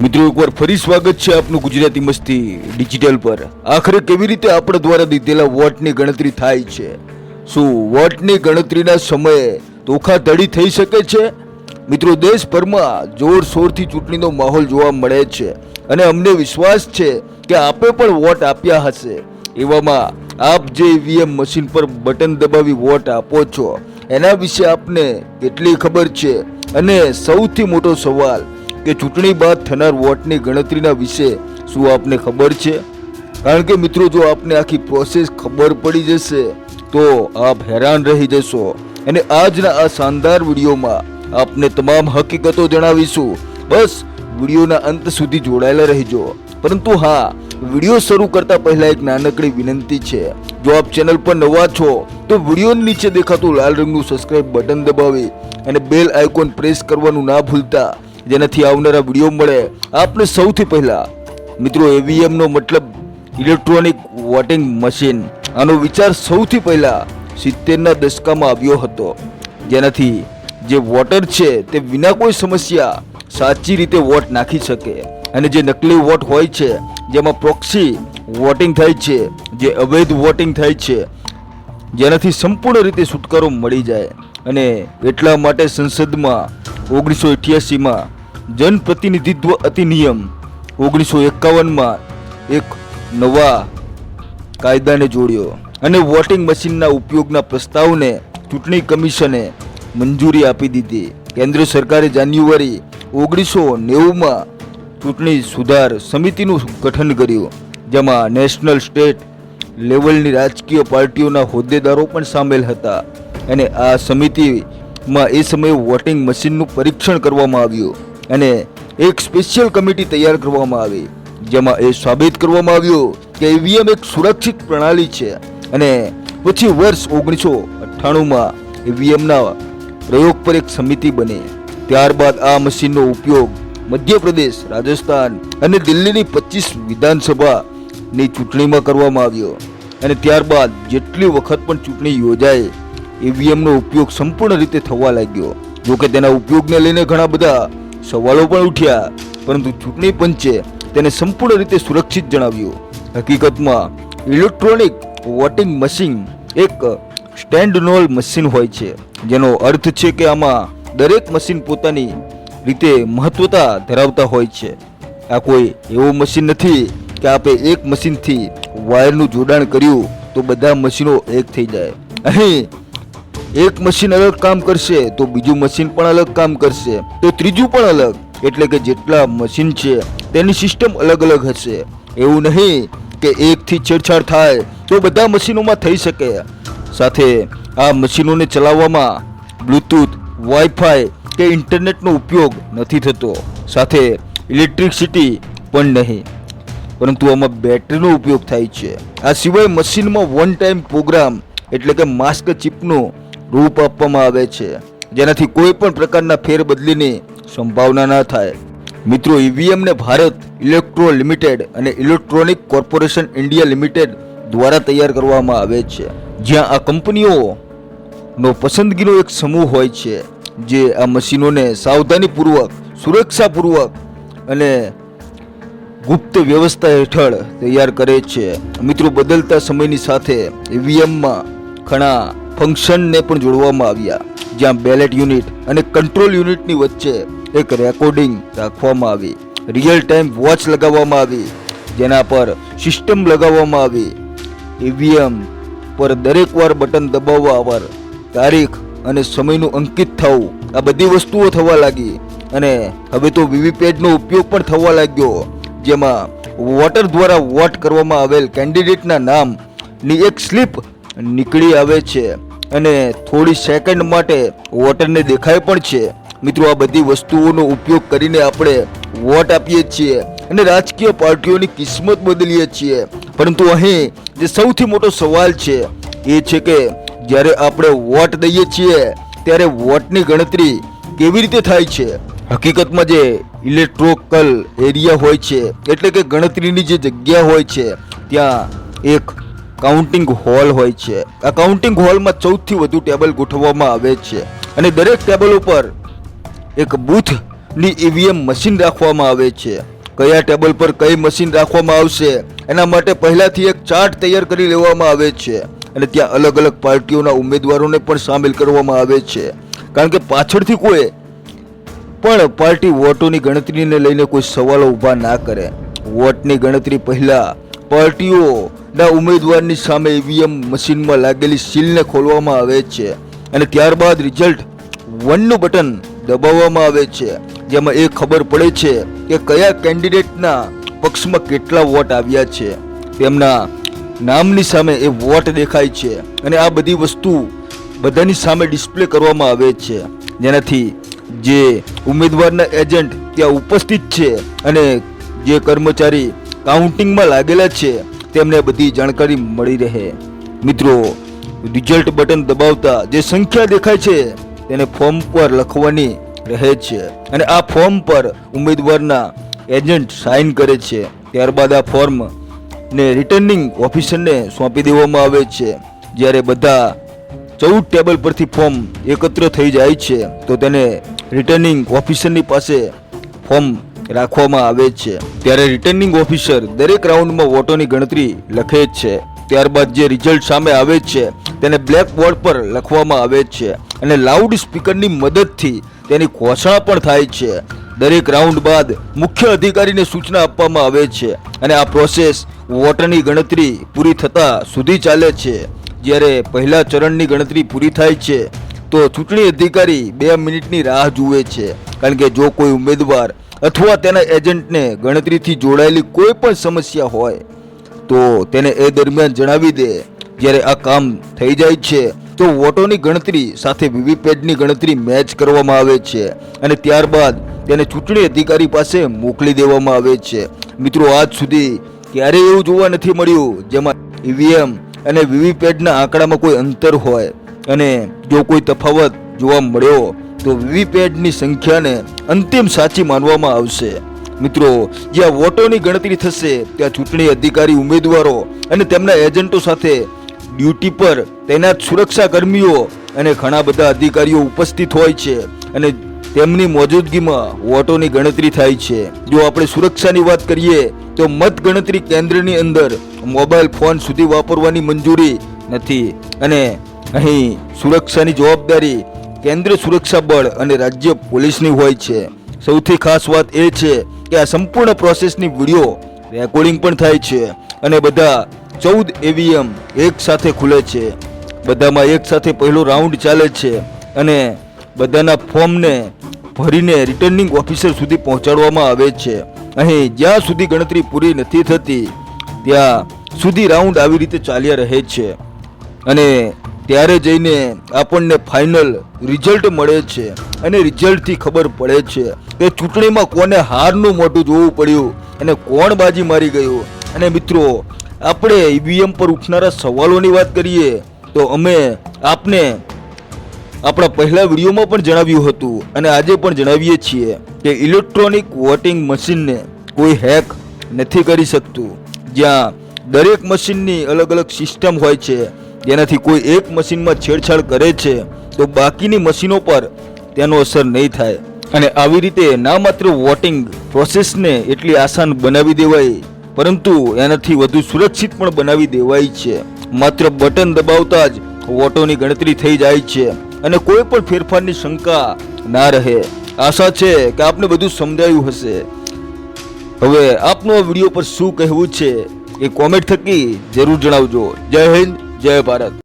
મિત્રો એકવાર ફરી સ્વાગત છે આપનું ગુજરાતી મસ્તી ડિજિટલ પર। આખરે કેવી રીતે આપણા દ્વારા દીધેલા વોટની ગણતરી થાય છે? શું વોટની ગણતરીના સમયે ધોખાધડી થઈ શકે છે? મિત્રો દેશભરમાં જોરશોરથી ચૂંટણીનો માહોલ જોવા મળે છે અને અમને વિશ્વાસ છે કે આપે પણ વોટ આપ્યા હશે। એવામાં આપ જે ઈવીએમ મશીન પર બટન દબાવી વોટ આપો છો એના વિશે આપને કેટલી ખબર છે? અને સૌથી મોટો સવાલ કે ચૂંટણી બાદ થનાર વોટની ગણતરીના વિશે શું આપને ખબર છે? કારણ કે મિત્રો જો આપને આખી પ્રોસેસ ખબર પડી જશે તો આપ હેરાન રહી જશો અને આજના આ શાનદાર વિડીયોમાં આપને તમામ હકીકતો જણાવીશું। બસ વિડીયોના અંત સુધી જોડાયેલા રહેજો। પરંતુ હા, વિડીયો શરૂ કરતા પહેલા એક નાનકડી વિનંતી છે। જો આપ ચેનલ પર નવા છો તો વિડીયોની નીચે દેખાતું લાલ રંગનું સબસ્ક્રાઇબ બટન દબાવી અને બેલ આઇકોન પ્રેસ કરવાનું ના ભૂલતા, જેનાથી આવનારા વિડીયો મળે આપને સૌથી પહેલા। મિત્રો ઈવીએમ નો મતલબ ઇલેક્ટ્રોનિક વોટિંગ મશીન। આનો વિચાર સૌથી પહેલા 70ના દશકામાં આવ્યો હતો, જેનાથી જે વોટર છે તે વિના કોઈ સમસ્યા સાચી રીતે વોટ નાખી શકે અને જે નકલી વોટ હોય છે જેમાં પ્રોક્સી વોટિંગ થાય છે, જે અવૈધ વોટિંગ થાય છે, જેનાથી સંપૂર્ણ રીતે છુટકારો મળી જાય। અને એટલા માટે સંસદમાં 1988માં જનપ્રતિનિધિત્વ અધિનિયમ 1951માં એક નવા કાયદાને જોડ્યો અને વોટિંગ મશીનના ઉપયોગના પ્રસ્તાવને ચૂંટણી કમિશને મંજૂરી આપી દીધી। કેન્દ્ર સરકારે જાન્યુઆરી 1990માં ચૂંટણી સુધાર સમિતિનું ગઠન કર્યું, જેમાં નેશનલ સ્ટેટ લેવલની રાજકીય પાર્ટીઓના હોદ્દેદારો પણ સામેલ હતા અને આ સમિતિમાં એ સમયે વોટિંગ મશીનનું પરીક્ષણ કરવામાં આવ્યું અને એક સ્પેશિયલ કમિટી તૈયાર કરવામાં આવી, જેમાં એ સાબિત કરવામાં આવ્યું કે ઈવીએમ એક સુરક્ષિત પ્રણાલી છે। અને પછી વર્ષ 1998માં ઈવીએમના પ્રયોગ પર એક સમિતિ બની। ત્યારબાદ આ મશીનનો ઉપયોગ મધ્યપ્રદેશ, રાજસ્થાન અને દિલ્હીની 25 વિધાનસભાની ચૂંટણીમાં કરવામાં આવ્યો અને ત્યારબાદ જેટલી વખત પણ ચૂંટણી યોજાય ઈવીએમનો ઉપયોગ સંપૂર્ણ રીતે થવા લાગ્યો। જોકે તેના ઉપયોગને લઈને ઘણા બધા સવાલો પણ ઉઠ્યા, પરંતુ ચૂંટણી પંચે તેને સંપૂર્ણ રીતે સુરક્ષિત જણાવ્યું। હકીકતમાં ઇલેક્ટ્રોનિક વોટિંગ મશીન એક સ્ટેન્ડઅલોન મશીન હોય છે, જેનો અર્થ છે કે આમાં દરેક મશીન પોતાની રીતે મહત્વતા ધરાવતા હોય છે। આ કોઈ એવું મશીન નથી કે આપણે એક મશીનથી વાયરનું જોડાણ કર્યું તો બધા મશીનો એક થઈ જાય। અહીં એક મશીન અલગ કામ કરશે તો બીજું મશીન પણ અલગ કામ કરશે તો ત્રીજું પણ અલગ, એટલે કે જેટલા મશીન છે તેની સિસ્ટમ અલગ અલગ હશે। એવું નહીં કે એકથી છેડછાડ થાય તો બધા મશીનોમાં થઈ શકે। સાથે આ મશીનોને ચલાવવામાં બ્લૂટૂથ, વાઈફાઈ કે ઇન્ટરનેટનો ઉપયોગ નથી થતો, સાથે ઇલેક્ટ્રિસિટી પણ નહીં, પરંતુ આમાં બેટરીનો ઉપયોગ થાય છે। આ સિવાય મશીનમાં વન ટાઈમ પ્રોગ્રામ એટલે કે માસ્ક ચિપનું રૂપ આપવામાં આવે છે, જેનાથી કોઈ પણ પ્રકારના ફેરબદલીની સંભાવના ન થાય। મિત્રો ઈવીએમને ભારત ઇલેક્ટ્રો લિમિટેડ અને ઇલેક્ટ્રોનિક કોર્પોરેશન ઇન્ડિયા લિમિટેડ દ્વારા તૈયાર કરવામાં આવે છે, જ્યાં આ કંપનીઓનો પસંદગીનો એક સમૂહ હોય છે જે આ મશીનોને સાવધાનીપૂર્વક, સુરક્ષાપૂર્વક અને ગુપ્ત વ્યવસ્થા હેઠળ તૈયાર કરે છે। મિત્રો બદલતા સમયની સાથે ઈવીએમમાં ઘણા ફંક્શનને પણ જોડવામાં આવ્યા, જ્યાં બેલેટ યુનિટ અને કંટ્રોલ યુનિટની વચ્ચે એક રેકોર્ડિંગ રાખવામાં આવી, રિયલ ટાઈમ વોચ લગાવવામાં આવી, જેના પર સિસ્ટમ લગાવવામાં આવી। ઈવીએમ પર દરેક વાર બટન દબાવવા પર તારીખ અને સમયનું અંકિત થવું, આ બધી વસ્તુઓ થવા લાગી અને હવે તો વીવીપેટનો ઉપયોગ પણ થવા લાગ્યો, જેમાં વોટર દ્વારા વોટ કરવામાં આવેલ કેન્ડિડેટના નામની એક સ્લીપ નીકળી આવે છે અને થોડી સેકન્ડ માટે વોટરને દેખાય પણ છે। મિત્રો આ બધી વસ્તુઓનો ઉપયોગ કરીને આપણે વોટ આપીએ છીએ અને રાજકીય પાર્ટીઓની કિસ્મત બદલીએ છીએ, પરંતુ અહીં જે સૌથી મોટો સવાલ છે એ છે કે જ્યારે આપણે વોટ દઈએ છીએ ત્યારે વોટની ગણતરી કેવી રીતે થાય છે? હકીકતમાં જે ઇલેક્ટ્રોકલ એરિયા હોય છે એટલે કે ગણતરીની જે જગ્યા હોય છે ત્યાં એક કાઉન્ટિંગ હોલ હોય છે। આ કાઉન્ટિંગ હોલમાં 14થી વધુ ટેબલ ગોઠવવામાં આવે છે અને દરેક ટેબલ ઉપર એક બૂથ ની ઈવીએમ મશીન રાખવામાં આવે છે. કયા ટેબલ પર કઈ મશીન રાખવામાં આવશે એના માટે પહેલાથી એક ચાર્ટ તૈયાર કરી લેવામાં આવે છે અને ત્યાં અલગ અલગ પાર્ટીઓના ઉમેદવારોને પણ સામેલ કરવામાં આવે છે, કારણ કે પાછળથી કોઈ પણ પાર્ટી વોટોની ગણતરીને લઈને કોઈ સવાલો ઊભા ના કરે. વોટની ગણતરી પહેલા પાર્ટીઓના ઉમેદવારની સામે ઈવીએમ મશીનમાં લાગેલી સીલને ખોલવામાં આવે છે અને ત્યારબાદ રિઝલ્ટ 1નું બટન દબાવવામાં આવે છે, જેમાં એ ખબર પડે છે કે કયા કેન્ડિડેટના પક્ષમાં કેટલા વોટ આવ્યા છે. તેમના નામની સામે એ વોટ દેખાય છે અને આ બધી વસ્તુ બધાની સામે ડિસ્પ્લે કરવામાં આવે છે, જેનાથી જે ઉમેદવારના એજન્ટ ત્યાં ઉપસ્થિત છે અને જે કર્મચારી કાઉન્ટિંગમાં લાગેલા છે તેમને બધી જાણકારી મળી રહે. મિત્રો, રિઝલ્ટ બટન દબાવતા જે સંખ્યા દેખાય છે તેને ફોર્મ પર લખવાની રહે છે અને આ ફોર્મ પર ઉમેદવારના એજન્ટ સાઇન કરે છે. ત્યારબાદ આ ફોર્મ ને રિટર્નિંગ ઓફિસરને સોંપી દેવામાં આવે છે. જ્યારે બધા 14 ટેબલ પરથી ફોર્મ એકત્ર થઈ જાય છે તો તેને રિટર્નિંગ ઓફિસરની પાસે ફોર્મ રાખવામાં આવે છે. ત્યારે રિટર્નિંગ ઓફિસર દરેક રાઉન્ડમાં વોટોની ગણતરી લખે છે. ત્યારબાદ જે રિઝલ્ટ સામે આવે છે તેને બ્લેક બોર્ડ પર લખવામાં આવે છે અને લાઉડ સ્પીકરની મદદથી તેની ઘોષણા પણ થાય છે. દરેક રાઉન્ડ બાદ મુખ્ય અધિકારીને સૂચના આપવામાં આવે છે અને આ પ્રોસેસ વોટની ગણતરી પૂરી થતા સુધી ચાલે છે. જ્યારે પહેલા ચરણની ગણતરી પૂરી થાય છે તો ચૂંટણી અધિકારી 2 મિનિટની રાહ જુએ છે, કારણ કે જો કોઈ ઉમેદવાર અથવા તેના એજન્ટને ગણતરીથી જોડાયેલી કોઈ પણ સમસ્યા હોય તો તેને એ દરમિયાન જણાવી દે. જ્યારે આ કામ થઈ જાય છે તો વોટોની ગણતરી સાથે વીવીપેટની ગણતરી મેચ કરવામાં આવે છે અને ત્યારબાદ તેને ચૂંટણી અધિકારી પાસે મોકલી દેવામાં આવે છે. મિત્રો, આજ સુધી ક્યારેય એવું જોવા નથી મળ્યું જેમાં ઈવીએમ અને વીવીપેટના આંકડામાં કોઈ અંતર હોય અને જો કોઈ તફાવત જોવા મળ્યો તો વીવીપેટની સંખ્યાને અંતિમ સાચી માનવામાં આવશે. મિત્રો, જ્યાં વોટોની ગણતરી થશે ત્યાં ચૂંટણી અધિકારી ઉમેદવારો અને તેમના એજન્ટો સાથે ડ્યુટી પર તૈનાત સુરક્ષા કર્મીઓ અને ઘણા બધા અધિકારીઓ ઉપસ્થિત હોય છે અને તેમની મોજૂદગીમાં વોટોની ગણતરી થાય છે. જો આપણે સુરક્ષાની વાત કરીએ તો મત ગણતરી કેન્દ્રની અંદર મોબાઈલ ફોન સુધી વાપરવાની મંજૂરી નથી અને અહીં સુરક્ષાની જવાબદારી કેન્દ્ર સુરક્ષા બળ અને રાજ્ય પોલીસની હોય છે. સૌથી ખાસ વાત એ છે કે આ સંપૂર્ણ પ્રોસેસની વિડીયો રેકોર્ડિંગ પણ થાય છે અને બધા 14 ઈવીએમ એક સાથે ખુલે છે. બધામાં એક સાથે પહેલો રાઉન્ડ ચાલે છે અને બધાના ફોર્મને ભરીને રિટર્નિંગ ઓફિસર સુધી પહોંચાડવામાં આવે છે. અહીં જ્યાં સુધી ગણતરી પૂરી નથી થતી ત્યાં સુધી રાઉન્ડ આવી રીતે ચાલ્યા રહે છે અને ત્યારે જઈને આપણને ફાઇનલ રિઝલ્ટ મળે છે અને રિઝલ્ટથી ખબર પડે છે કે ચૂંટણીમાં કોને હારનું મોઢું જોવું પડ્યું અને કોણ બાજી મારી ગયું. અને મિત્રો, આપણે ઈવીએમ પર ઉઠનારા સવાલોની વાત કરીએ તો અમે આપને આપણા પહેલા વિડીયોમાં પણ જણાવ્યું હતું અને આજે પણ જણાવીએ છીએ કે ઇલેક્ટ્રોનિક વોટિંગ મશીનને કોઈ હેક નથી કરી શકતું. જ્યાં દરેક મશીનની અલગ અલગ સિસ્ટમ હોય છે, જેનાથી કોઈ એક મશીનમાં છેડછાડ કરે છે તો બાકીની મશીનો પર તેનો અસર નહીં થાય. અને આવી રીતે ના માત્ર વોટિંગ પ્રોસેસને એટલી આસાન બનાવી દેવાય પરંતુ એનાથી વધુ સુરક્ષિત પણ બનાવી દેવાય છે. માત્ર બટન દબાવતા જ વોટોની ગણતરી થઈ જાય છે અને કોઈ પણ ફેરફારની શંકા ના રહે. આશા છે કે આપને બધું સમજાયું હશે. હવે આપનું આ વિડીયો પર શું કહેવું છે એ કોમેન્ટ થકી જરૂર જણાવજો. જય હિન્દ, જય ભારત.